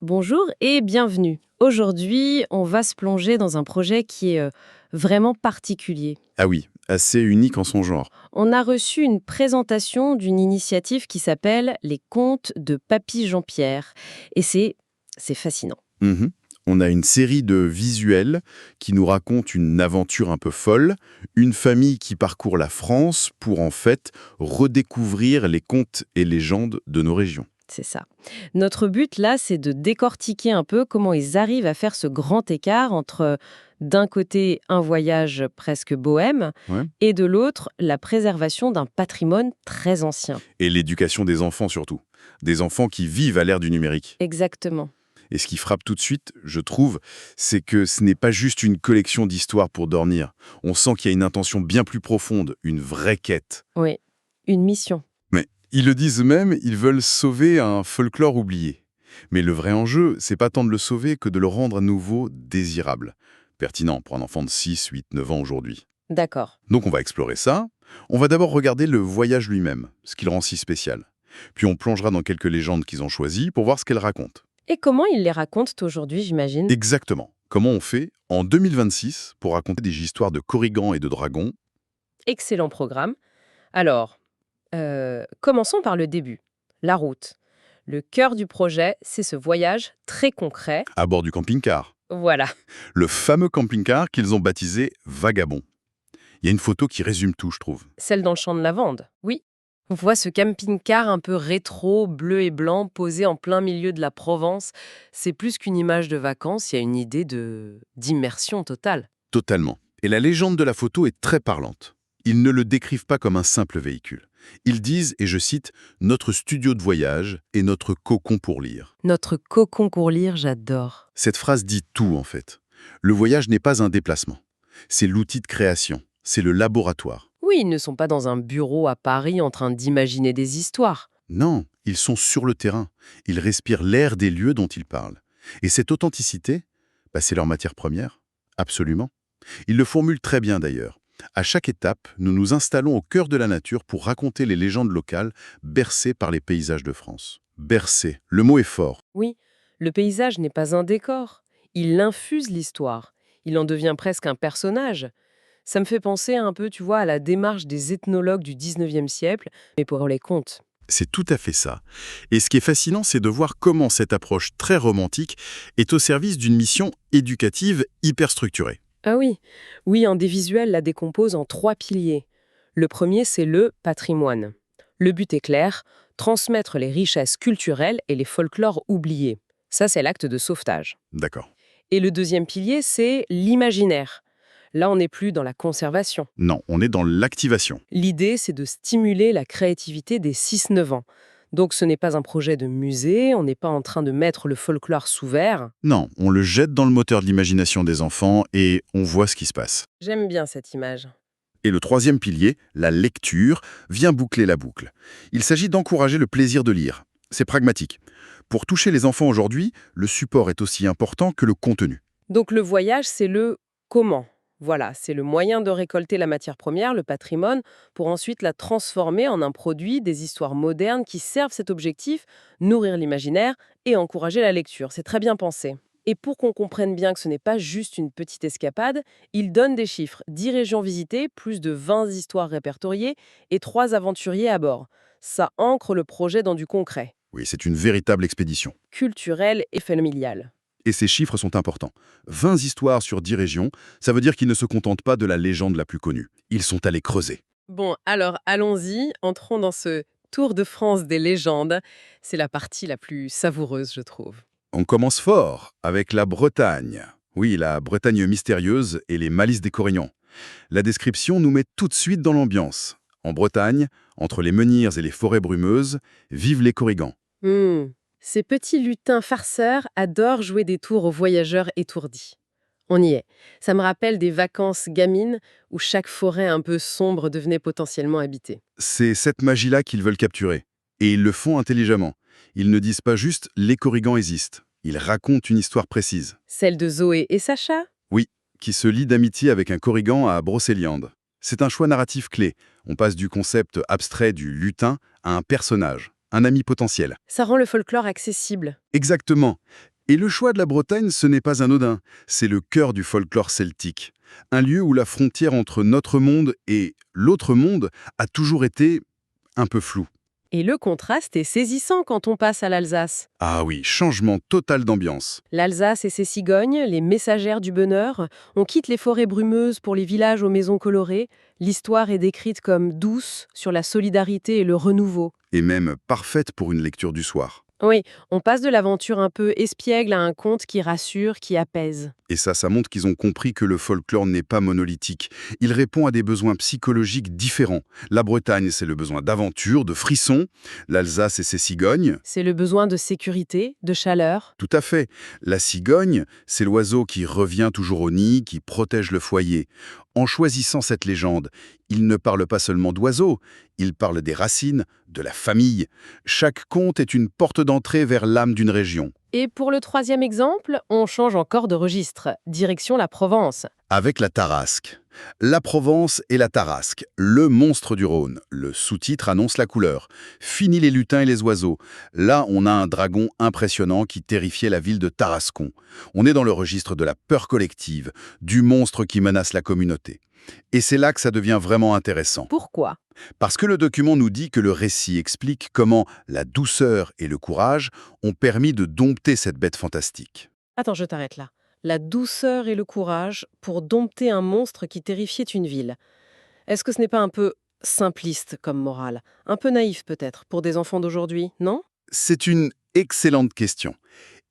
Bonjour et bienvenue. Aujourd'hui, on va se plonger dans un projet qui est vraiment particulier. Ah oui, assez unique en son genre. On a reçu une présentation d'une initiative qui s'appelle Les Contes de Papy Jean-Pierre. Et c'est fascinant. Mhm. On a une série de visuels qui nous racontent une aventure un peu folle, une famille qui parcourt la France pour en fait redécouvrir les contes et légendes de nos régions. C'est ça. Notre but là, c'est de décortiquer un peu comment ils arrivent à faire ce grand écart entre, d'un côté, un voyage presque bohème Ouais. et de l'autre, la préservation d'un patrimoine très ancien. Et l'éducation des enfants surtout. Des enfants qui vivent à l'ère du numérique. Exactement. Et ce qui frappe tout de suite, je trouve, c'est que ce n'est pas juste une collection d'histoires pour dormir. On sent qu'il y a une intention bien plus profonde, une vraie quête. Oui, une mission. Mais ils le disent eux-mêmes, ils veulent sauver un folklore oublié. Mais le vrai enjeu, c'est pas tant de le sauver que de le rendre à nouveau désirable. Pertinent pour un enfant de 6, 8, 9 ans aujourd'hui. D'accord. Donc on va explorer ça. On va d'abord regarder le voyage lui-même, ce qui le rend si spécial. Puis on plongera dans quelques légendes qu'ils ont choisies pour voir ce qu'elles racontent. Et comment ils les racontent aujourd'hui, j'imagine? Exactement. Comment on fait en 2026 pour raconter des histoires de Corrigan et de dragons Excellent programme. Alors, commençons par le début, la route. Le cœur du projet, c'est ce voyage très concret. à bord du camping-car. Voilà, Le fameux camping-car qu'ils ont baptisé Vagabond. Il y a une photo qui résume tout, je trouve. celle dans le champ de lavande. Oui, on voit ce camping-car un peu rétro, bleu et blanc, posé en plein milieu de la Provence. C'est plus qu'une image de vacances, il y a une idée d'immersion totale. Totalement. Et la légende de la photo est très parlante. Ils ne le décrivent pas comme un simple véhicule. Ils disent, et je cite, « notre studio de voyage et notre cocon pour lire Notre cocon pour lire, j'adore. ». Cette phrase dit tout, en fait. Le voyage n'est pas un déplacement. C'est l'outil de création. C'est le laboratoire. Oui, ils ne sont pas dans un bureau à Paris en train d'imaginer des histoires. Non, ils sont sur le terrain. Ils respirent l'air des lieux dont ils parlent. Et cette authenticité, c'est leur matière première. Absolument. Ils le formulent très bien d'ailleurs. À chaque étape, nous nous installons au cœur de la nature pour raconter les légendes locales bercées par les paysages de France. Bercées, le mot est fort. Oui, le paysage n'est pas un décor. Il infuse l'histoire. Il en devient presque un personnage. Ça me fait penser un peu, tu vois, à la démarche des ethnologues du 19e siècle, mais pour les contes. C'est tout à fait ça. Et ce qui est fascinant, c'est de voir comment cette approche très romantique est au service d'une mission éducative hyper structurée. Ah oui, oui, un des visuels la décompose en 3 piliers. Le premier, c'est le patrimoine. Le but est clair, transmettre les richesses culturelles et les folklores oubliés. Ça, c'est l'acte de sauvetage. D'accord. Et le deuxième pilier, c'est l'imaginaire. Là, on n'est plus dans la conservation. Non, on est dans l'activation. L'idée, c'est de stimuler la créativité des 6-9 ans. Donc ce n'est pas un projet de musée, on n'est pas en train de mettre le folklore sous verre. Non, on le jette dans le moteur de l'imagination des enfants et on voit ce qui se passe. J'aime bien cette image. Et le troisième pilier, la lecture, vient boucler la boucle. Il s'agit d'encourager le plaisir de lire. C'est pragmatique. Pour toucher les enfants aujourd'hui, le support est aussi important que le contenu. Donc le voyage, c'est le comment. Voilà, c'est le moyen de récolter la matière première, le patrimoine, pour ensuite la transformer en un produit, des histoires modernes qui servent cet objectif, nourrir l'imaginaire et encourager la lecture. C'est très bien pensé. Et pour qu'on comprenne bien que ce n'est pas juste une petite escapade, il donne des chiffres. 10 régions visitées, plus de 20 histoires répertoriées et 3 aventuriers à bord. Ça ancre le projet dans du concret, Oui, c'est une véritable expédition. culturel et familial. Et ces chiffres sont importants. 20 histoires sur 10 régions, ça veut dire qu'ils ne se contentent pas de la légende la plus connue. Ils sont allés creuser. Bon, alors allons-y, entrons dans ce Tour de France des légendes. C'est la partie la plus savoureuse, je trouve. On commence fort avec la Bretagne. Oui, la Bretagne mystérieuse et les malices des Corrignons. La description nous met tout de suite dans l'ambiance. En Bretagne, entre les menhirs et les forêts brumeuses, vivent les Corrigans. Hmm. Ces petits lutins farceurs adorent jouer des tours aux voyageurs étourdis. On y est. Ça me rappelle des vacances gamines où chaque forêt un peu sombre devenait potentiellement habitée. C'est cette magie-là qu'ils veulent capturer. Et ils le font intelligemment. Ils ne disent pas juste « les Corrigans existent ». Ils racontent une histoire précise. Celle de Zoé et Sacha? Oui, qui se lie d'amitié avec un Corrigan à Brocéliande. C'est un choix narratif clé. On passe du concept abstrait du lutin à un personnage. un ami potentiel. Ça rend le folklore accessible. Exactement. Et le choix de la Bretagne, ce n'est pas anodin. C'est le cœur du folklore celtique. Un lieu où la frontière entre notre monde et l'autre monde a toujours été un peu floue. Et le contraste est saisissant quand on passe à l'Alsace. Ah oui, changement total d'ambiance. L'Alsace et ses cigognes, les messagères du bonheur, on quitte les forêts brumeuses pour les villages aux maisons colorées. L'histoire est décrite comme douce, sur la solidarité et le renouveau. Et même parfaite pour une lecture du soir. Oui, on passe de l'aventure un peu espiègle à un conte qui rassure, qui apaise. Et ça montre qu'ils ont compris que le folklore n'est pas monolithique. Il répond à des besoins psychologiques différents. La Bretagne, c'est le besoin d'aventure, de frisson. L'Alsace et ses cigognes. C'est le besoin de sécurité, de chaleur. Tout à fait. La cigogne, c'est l'oiseau qui revient toujours au nid, qui protège le foyer. En choisissant cette légende, il ne parle pas seulement d'oiseaux, il parle des racines, de la famille. Chaque conte est une porte d'entrée vers l'âme d'une région. Et pour le troisième exemple, on change encore de registre. Direction la Provence. Avec la Tarasque. La Provence et la Tarasque, le monstre du Rhône. Le sous-titre annonce la couleur. Fini les lutins et les oiseaux. Là, on a un dragon impressionnant qui terrifiait la ville de Tarascon. On est dans le registre de la peur collective, du monstre qui menace la communauté. Et c'est là que ça devient vraiment intéressant. Pourquoi ? Parce que le document nous dit que le récit explique comment la douceur et le courage ont permis de dompter cette bête fantastique. Attends, je t'arrête là. La douceur et le courage pour dompter un monstre qui terrifiait une ville. Est-ce que ce n'est pas un peu simpliste comme morale ? Un peu naïf peut-être pour des enfants d'aujourd'hui, non ? C'est une excellente question.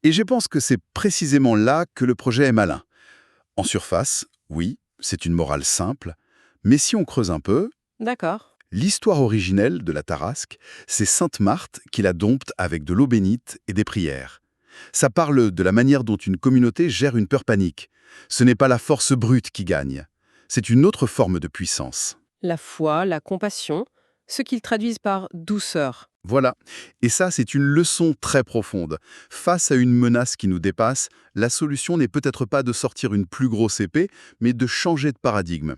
Et je pense que c'est précisément là que le projet est malin. En surface, oui, c'est une morale simple, mais si on creuse un peu, D'accord. l'histoire originelle de la Tarasque, c'est Sainte Marthe qui la dompte avec de l'eau bénite et des prières. Ça parle de la manière dont une communauté gère une peur panique. Ce n'est pas la force brute qui gagne, c'est une autre forme de puissance. La foi, la compassion, ce qu'ils traduisent par douceur. Voilà. Et ça, c'est une leçon très profonde. Face à une menace qui nous dépasse, la solution n'est peut-être pas de sortir une plus grosse épée, mais de changer de paradigme.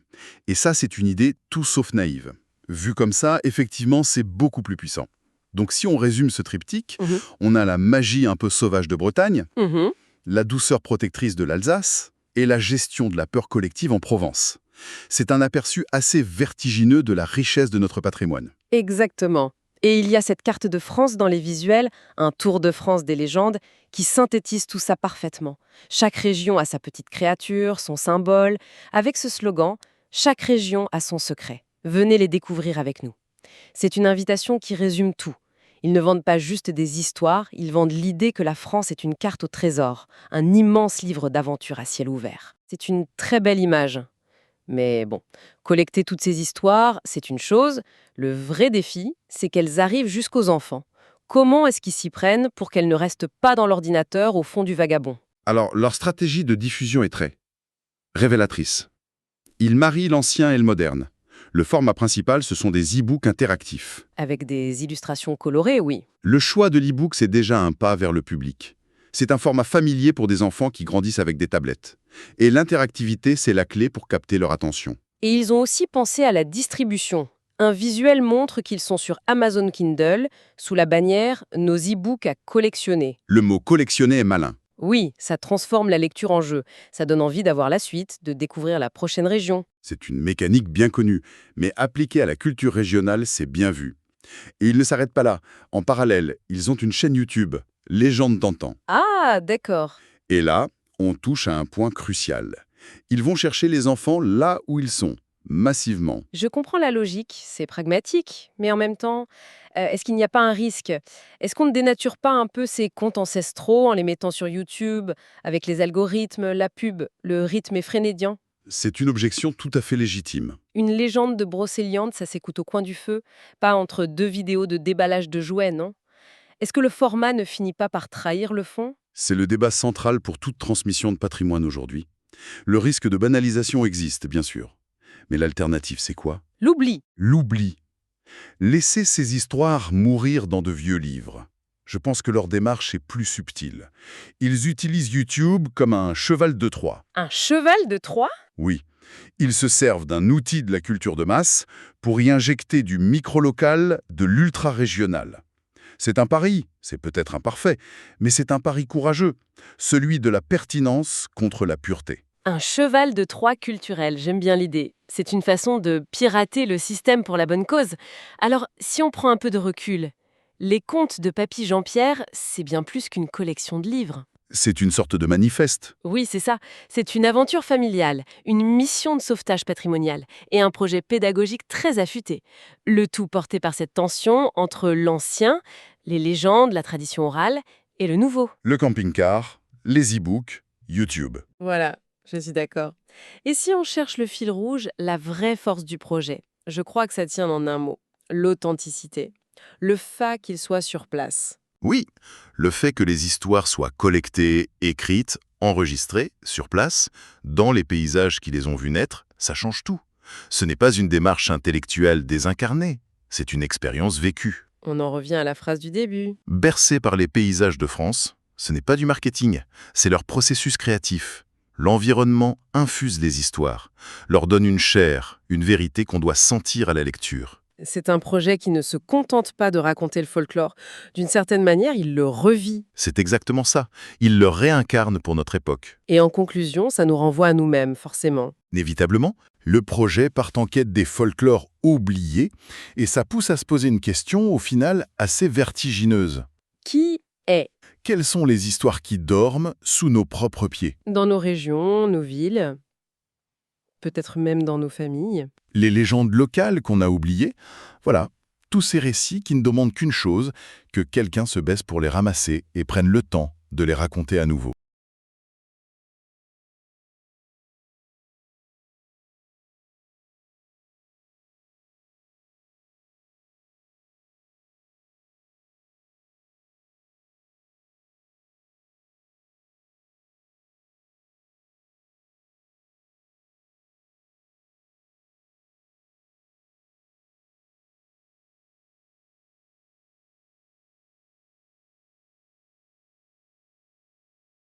Et ça, c'est une idée tout sauf naïve. Vu comme ça, effectivement, c'est beaucoup plus puissant. Donc si on résume ce triptyque, Mhm. on a la magie un peu sauvage de Bretagne, Mhm. la douceur protectrice de l'Alsace et la gestion de la peur collective en Provence. C'est un aperçu assez vertigineux de la richesse de notre patrimoine. Exactement. Et il y a cette carte de France dans les visuels, un tour de France des légendes, qui synthétise tout ça parfaitement. Chaque région a sa petite créature, son symbole, avec ce slogan « Chaque région a son secret. Venez les découvrir avec nous ». C'est une invitation qui résume tout. Ils ne vendent pas juste des histoires, ils vendent l'idée que la France est une carte au trésor, un immense livre d'aventures à ciel ouvert. C'est une très belle image. Mais bon, collecter toutes ces histoires, c'est une chose. Le vrai défi, c'est qu'elles arrivent jusqu'aux enfants. Comment est-ce qu'ils s'y prennent pour qu'elles ne restent pas dans l'ordinateur au fond du vagabond ? Alors, leur stratégie de diffusion est très révélatrice. Ils marient l'ancien et le moderne. Le format principal, ce sont des e-books interactifs. Avec des illustrations colorées, oui. Le choix de l'e-book, c'est déjà un pas vers le public. C'est un format familier pour des enfants qui grandissent avec des tablettes. Et l'interactivité, c'est la clé pour capter leur attention. Et ils ont aussi pensé à la distribution. Un visuel montre qu'ils sont sur Amazon Kindle, sous la bannière « Nos e-books à collectionner ». Le mot collectionner est malin. Oui, ça transforme la lecture en jeu. Ça donne envie d'avoir la suite, de découvrir la prochaine région. C'est une mécanique bien connue, mais appliquée à la culture régionale, c'est bien vu. Et ils ne s'arrêtent pas là. En parallèle, ils ont une chaîne YouTube, Légende d'antan. Ah, d'accord. Et là, on touche à un point crucial. Ils vont chercher les enfants là où ils sont, massivement. Je comprends la logique, c'est pragmatique, mais en même temps, est-ce qu'il n'y a pas un risque ? Est-ce qu'on ne dénature pas un peu ces contes ancestraux en les mettant sur YouTube, avec les algorithmes, la pub, le rythme effrénédiant ? C'est une objection tout à fait légitime. Une légende de Brocéliande, ça s'écoute au coin du feu, pas entre deux vidéos de déballage de jouets, non ? Est-ce que le format ne finit pas par trahir le fond ? C'est le débat central pour toute transmission de patrimoine aujourd'hui. Le risque de banalisation existe, bien sûr. Mais l'alternative, c'est quoi? L'oubli. L'oubli. Laisser ces histoires mourir dans de vieux livres. Je pense que leur démarche est plus subtile. Ils utilisent YouTube comme un cheval de Troie. Un cheval de Troie ? Oui, ils se servent d'un outil de la culture de masse pour y injecter du micro-local, de l'ultra-régional. C'est un pari, c'est peut-être imparfait, mais c'est un pari courageux, celui de la pertinence contre la pureté. Un cheval de Troie culturel, j'aime bien l'idée. C'est une façon de pirater le système pour la bonne cause. Alors, si on prend un peu de recul, les contes de Papy Jean-Pierre, c'est bien plus qu'une collection de livres. C'est une sorte de manifeste. Oui, c'est ça. C'est une aventure familiale, une mission de sauvetage patrimonial et un projet pédagogique très affûté. Le tout porté par cette tension entre l'ancien, les légendes, la tradition orale, et le nouveau. Le camping-car, les e-books, YouTube. Voilà, je suis d'accord. Et si on cherche le fil rouge, la vraie force du projet, je crois que ça tient en un mot, l'authenticité. Le fait qu'il soit sur place. Oui, le fait que les histoires soient collectées, écrites, enregistrées, sur place, dans les paysages qui les ont vus naître, ça change tout. Ce n'est pas une démarche intellectuelle désincarnée, c'est une expérience vécue. On en revient à la phrase du début. Bercés par les paysages de France, ce n'est pas du marketing, c'est leur processus créatif. L'environnement infuse les histoires, leur donne une chair, une vérité qu'on doit sentir à la lecture. C'est un projet qui ne se contente pas de raconter le folklore. D'une certaine manière, il le revit. C'est exactement ça, ils le réincarnent pour notre époque. Et en conclusion, ça nous renvoie à nous-mêmes, forcément. Inévitablement, le projet part en quête des folklores oubliés, et ça pousse à se poser une question, au final, assez vertigineuse. Qui est Quelles sont les histoires qui dorment sous nos propres pieds? dans nos régions, nos villes, peut-être même dans nos familles? Les légendes locales qu'on a oubliées? Voilà, tous ces récits qui ne demandent qu'une chose, que quelqu'un se baisse pour les ramasser et prenne le temps de les raconter à nouveau.